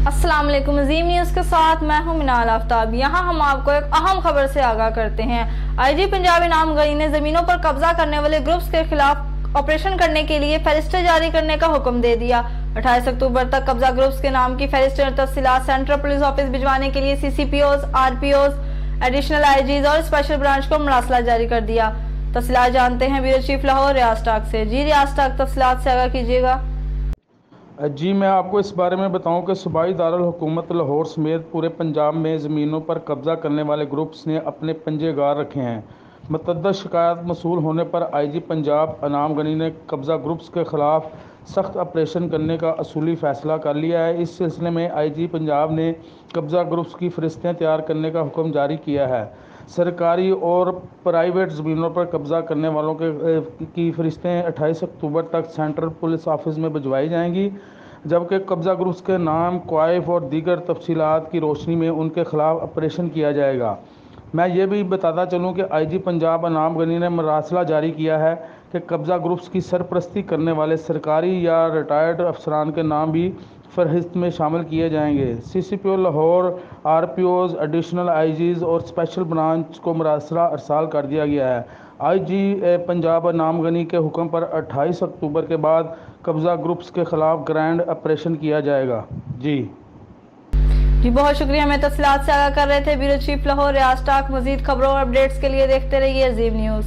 अस्सलाम वालेकुम। अजीम न्यूज़ के साथ मैं हूं मिनाल आफ्ताब। यहां हम आपको एक अहम खबर से आगाह करते हैं। आईजी पंजाब इनाम गनी ने जमीनों पर कब्जा करने वाले ग्रुप्स के खिलाफ ऑपरेशन करने के लिए फहरिस्तें जारी करने का हुक्म दे दिया। 28 अक्टूबर तक कब्जा ग्रुप्स के नाम की फहरिस्त और तफसीलात सेंट्रल पुलिस ऑफिस भिजवाने के लिए CCPOs, RPOs, एडिशनल IGs और स्पेशल ब्रांच को मरासला जारी कर दिया। तफसीलात जानते हैं ब्यूरो चीफ लाहौर रियाज टाक से। जी रियाज टाक, तफसीलात से आगाह कीजिएगा। जी, मैं आपको इस बारे में बताऊं कि सूबाई दारुल हुकूमत लाहौर समेत पूरे पंजाब में ज़मीनों पर कब्जा करने वाले ग्रुप्स ने अपने पंजे गार रखे हैं। मतअद्दद शिकायत मसूल होने पर IG पंजाब इनाम गनी ने कब्जा ग्रुप्स के ख़िलाफ़ सख्त ऑपरेशन करने का असूली फ़ैसला कर लिया है। इस सिलसिले में IG पंजाब ने कब्जा ग्रुप्स की फ़हरिस्तें तैयार करने का हुक्म जारी किया है। सरकारी और प्राइवेट ज़मीनों पर कब्जा करने वालों की फ़हरिस्तें 28 अक्टूबर तक सेंट्रल पुलिस ऑफिस में भिजवाई जाएंगी, जबकि कब्जा ग्रुप्स के नाम, क्वाइफ और दीगर तफसीलात की रोशनी में उनके खिलाफ ऑपरेशन किया जाएगा। मैं ये भी बताता चलूँ कि IG पंजाब इनाम गनी ने मरासला जारी किया है कि कब्जा ग्रुप्स की सरपरस्ती करने वाले सरकारी या रिटायर्ड अफसरान के नाम भी फहरिस्त में शामिल किए जाएंगे। CCPO Lahore, RPOs, additional IGs और स्पेशल ब्रांच को मरासला अरसाल कर दिया गया है। IG पंजाब इनाम गनी के हुक्म पर 28 अक्टूबर के बाद कब्जा ग्रुप्स के खिलाफ ग्रैंड ऑपरेशन किया जाएगा। जी, बहुत शुक्रिया। हमें तफसीलात से आगाह कर रहे थे ब्यूरो चीफ लाहौर रियाज टाक। मजीद खबरों और अपडेट्स के लिए देखते रहिए अजीम न्यूज़।